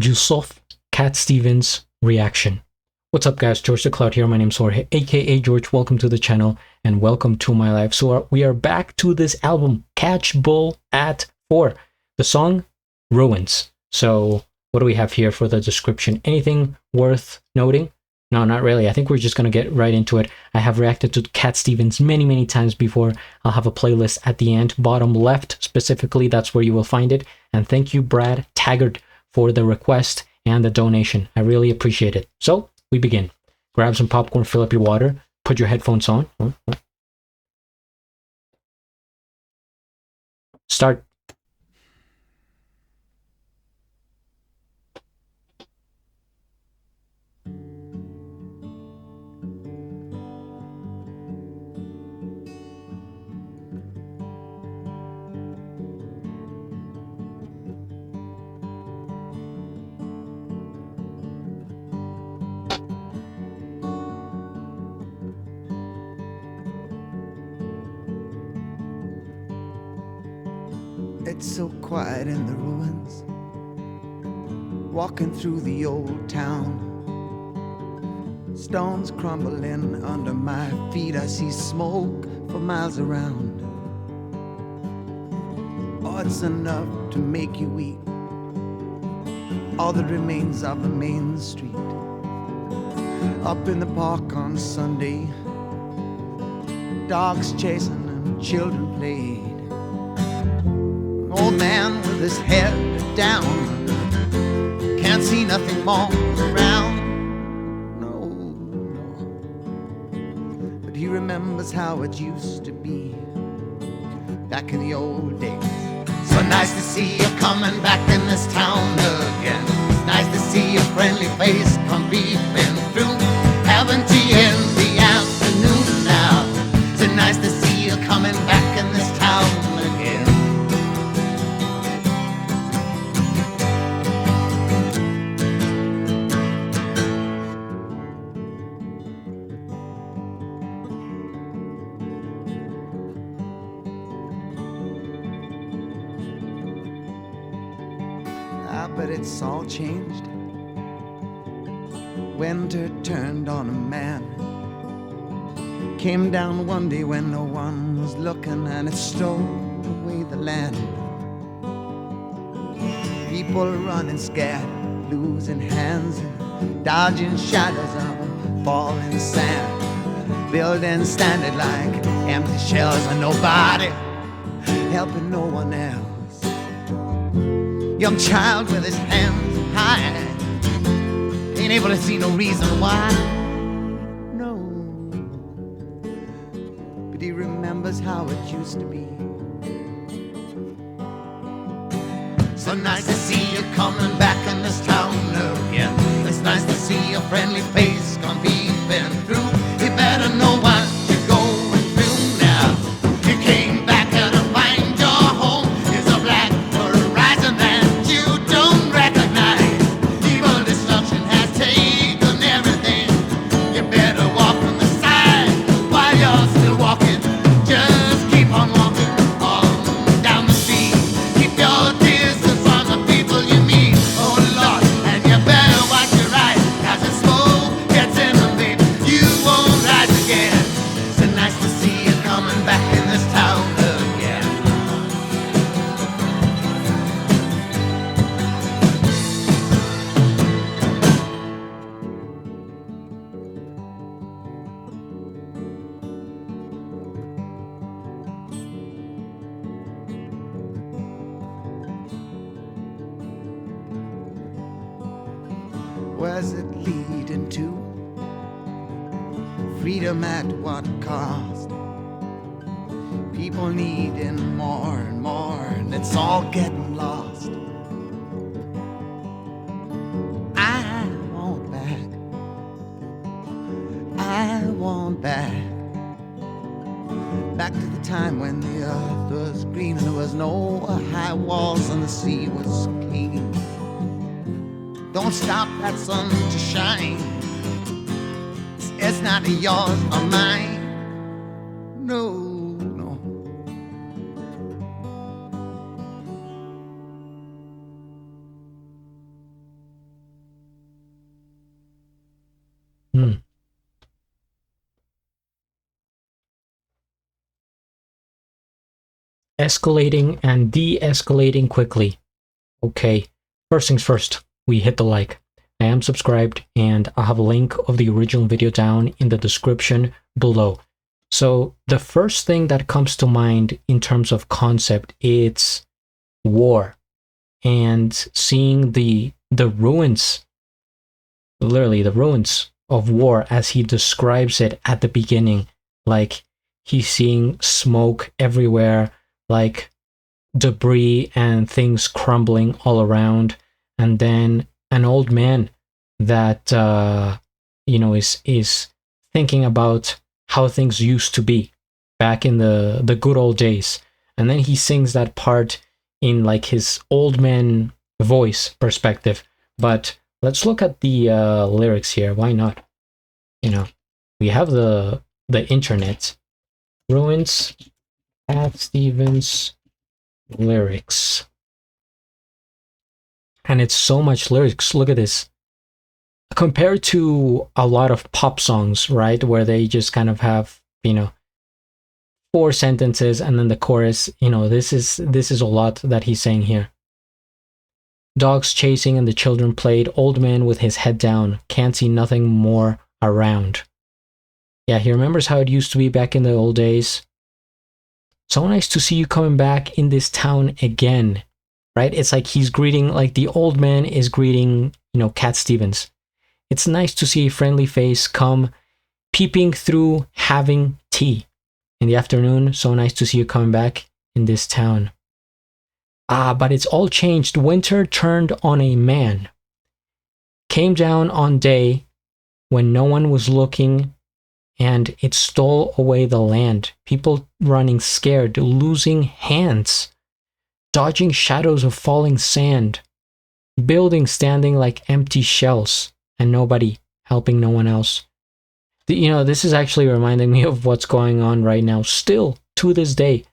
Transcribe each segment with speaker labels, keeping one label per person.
Speaker 1: Yusuf Cat Stevens reaction. What's up, guys? GeorgeTheCloud here. My name's Jorge, aka George. Welcome to the channel and welcome to my life. So we are back to this album, Catch Bull at 4. The song, Ruins. So what do we have here for the description? Anything worth noting? No, not really. I think we're just going to get right into it. I have reacted to Cat Stevens many times before. I'll have a playlist at the end, bottom left specifically. That's where you will find it. And thank you, Brad Taggart, for the request and the donation. I really appreciate it. So we begin. Grab some popcorn, fill up your water, put your headphones on. Start.
Speaker 2: It's so quiet in the ruins, walking through the old town. Stones crumbling under my feet, I see smoke for miles around. Oh, it's enough to make you weep. All that remains of the main street. Up in the park on Sunday, dogs chasing and children played. Old man with his head down, can't see nothing more around. No, but he remembers how it used to be back in the old days. So nice to see you coming back in this town again. It's nice to see your friendly face come peeping through, having tea in the afternoon now. So nice to see you coming back in this town again. But it's all changed. Winter turned on a man. Came down one day when no one was looking, and it stole away the land. People running scared, losing hands, dodging shadows of falling sand. Buildings standing like empty shells, and nobody helping no one else. Young child with his hands high, ain't able to see no reason why. No, but he remembers how it used to be. So nice to see you coming back in this town again. It's nice to see your friendly face come peeping through. You better know what you're going through now. You came back here to find your home. It's a black horizon that you don't recognize. Evil destruction has taken everything. You better walk on the side while you're still walking. Just keep on walking on down the street. Keep your distance from the people you meet. Oh Lord, and you better watch your right, as the smoke gets in the way. You won't rise again. So nice to see you coming back in this town again. Where's it leading to? Freedom at what cost? People needing more and more, and it's all getting lost. I want back. I want back. Back to the time when the earth was green and there was no high walls and the sea was clean. Don't stop that sun to shine. It's not yours or mine. No, no.
Speaker 1: escalating and de-escalating quickly. Okay, first things first, we hit the like. I am subscribed, and I'll have a link of the original video down in the description below. So the first thing that comes to mind in terms of concept, it's war, and seeing the ruins, literally the ruins of war as he describes it at the beginning. Like, he's seeing smoke everywhere, like debris and things crumbling all around, and then an old man that is thinking about how things used to be back in the good old days. And then he sings that part in like his old man voice perspective. But let's look at the lyrics here. Why not? We have the internet. Ruins, Cat Stevens lyrics. And it's so much lyrics. Look at this. Compared to a lot of pop songs, right, where they just kind of have, 4 sentences and then the chorus, this is a lot that he's saying here. Dogs chasing and the children played, old man with his head down, can't see nothing more around. Yeah, he remembers how it used to be back in the old days. So nice to see you coming back in this town again, right? It's like he's greeting, like the old man is greeting, Cat Stevens. It's nice to see a friendly face come peeping through, having tea in the afternoon. So nice to see you coming back in this town. But it's all changed. Winter turned on a man. Came down on day when no one was looking, and it stole away the land. People running scared, losing hands, dodging shadows of falling sand, buildings standing like empty shells, and nobody helping no one else. This is actually reminding me of what's going on right now. Still, to this day,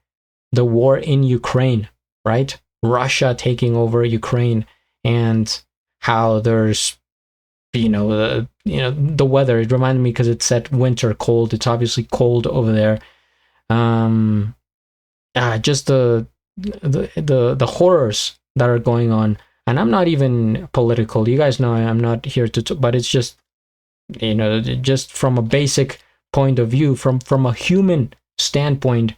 Speaker 1: the war in Ukraine, right? Russia taking over Ukraine, and how there's, the weather. It reminded me because it said winter cold. It's obviously cold over there. Just the horrors that are going on. And I'm not even political. You guys know I'm not here to, but it's just, just from a basic point of view, from a human standpoint,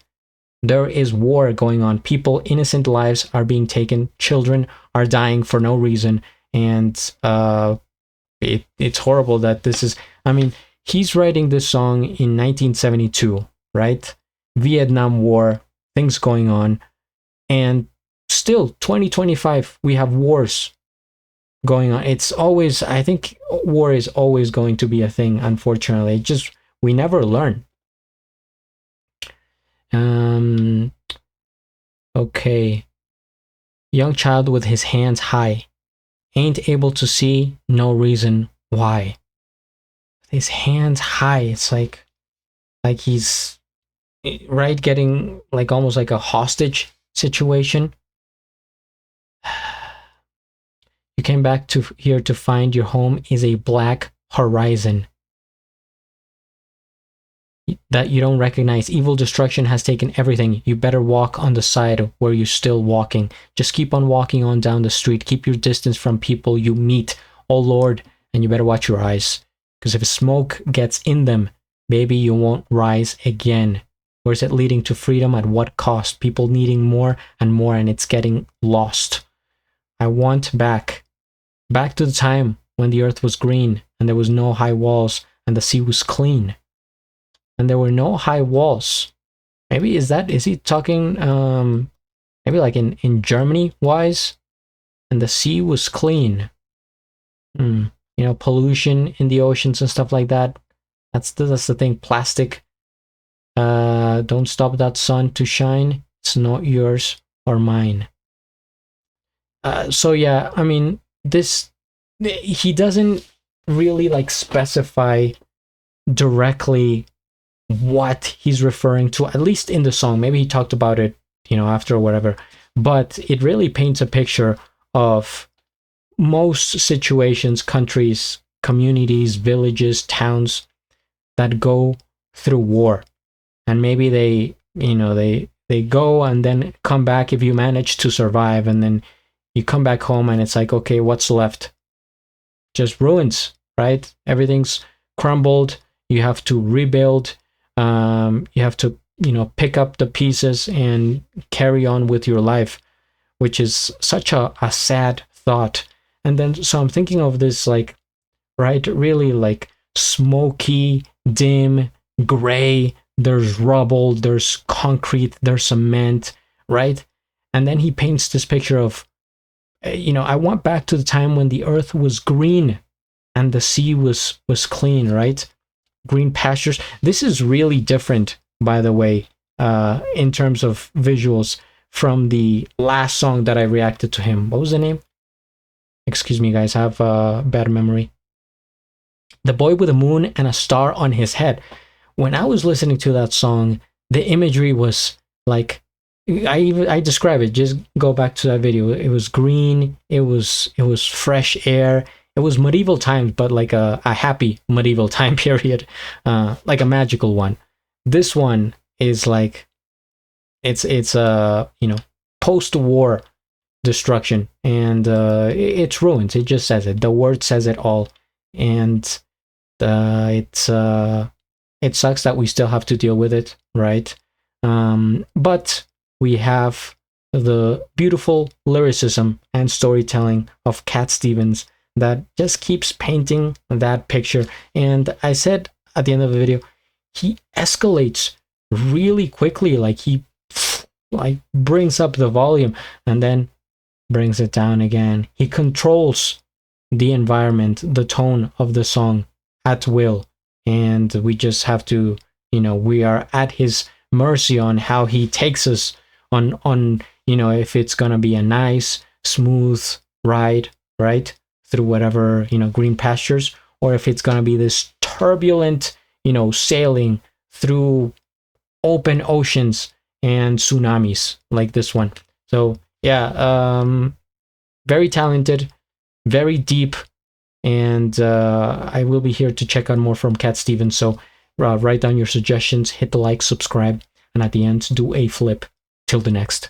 Speaker 1: there is war going on. People, innocent lives are being taken. Children are dying for no reason. And it's horrible that this is, he's writing this song in 1972, right? Vietnam War, things going on. And still, 2025, we have wars going on. It's always, I think war is always going to be a thing, unfortunately. We never learn. Okay. Young child with his hands high, ain't able to see, no reason why. His hands high, it's like he's, right, getting like almost like a hostage situation. You came back to here to find your home is a black horizon that you don't recognize. Evil destruction has taken everything. You better walk on the side where you're still walking. Just keep on walking on down the street. Keep your distance from people you meet. Oh Lord, and you better watch your eyes, because if smoke gets in them, maybe you won't rise again. Where is it leading to freedom? At what cost? People needing more and more, and it's getting lost. I want back to the time when the earth was green and there was no high walls and the sea was clean. And there were no high walls. Maybe is he talking maybe like in Germany wise, and the sea was clean. Pollution in the oceans and stuff like that. That's the thing. Plastic. Don't stop that sun to shine. It's not yours or mine. So yeah, he doesn't really like specify directly what he's referring to, at least in the song. Maybe he talked about it, after or whatever, but it really paints a picture of most situations, countries, communities, villages, towns that go through war. And maybe they they go and then come back if you manage to survive, and then you come back home and it's like, okay, what's left? Just ruins, right? Everything's crumbled. You have to rebuild. You have to, pick up the pieces and carry on with your life, which is such a sad thought. And then, so I'm thinking of this, like, right, really like smoky, dim, gray. There's rubble, there's concrete, there's cement, right? And then he paints this picture of, I want back to the time when the earth was green and the sea was clean, right? Green pastures. This is really different, by the way, in terms of visuals from the last song that I reacted to him. What was the name? Excuse me, guys, I have a bad memory. The Boy with a Moon and a Star on His Head. When I was listening to that song, the imagery was like, I describe it. Just go back to that video. It was green. It was fresh air. It was medieval times, but like a happy medieval time period, like a magical one. This one is like, it's post-war destruction, and it's ruins. It just says it. The word says it all, and it sucks that we still have to deal with it, right? But we have the beautiful lyricism and storytelling of Cat Stevens that just keeps painting that picture. And I said at the end of the video, he escalates really quickly. Like he brings up the volume and then brings it down again. He controls the environment, the tone of the song at will. And we just have to, we are at his mercy on how he takes us on if it's gonna be a nice, smooth ride, right, through whatever, green pastures, or if it's gonna be this turbulent, sailing through open oceans and tsunamis like this one. So yeah, very talented, very deep. And I will be here to check out more from Cat Stevens. So write down your suggestions, hit the like, subscribe, and at the end, do a flip. Till the next.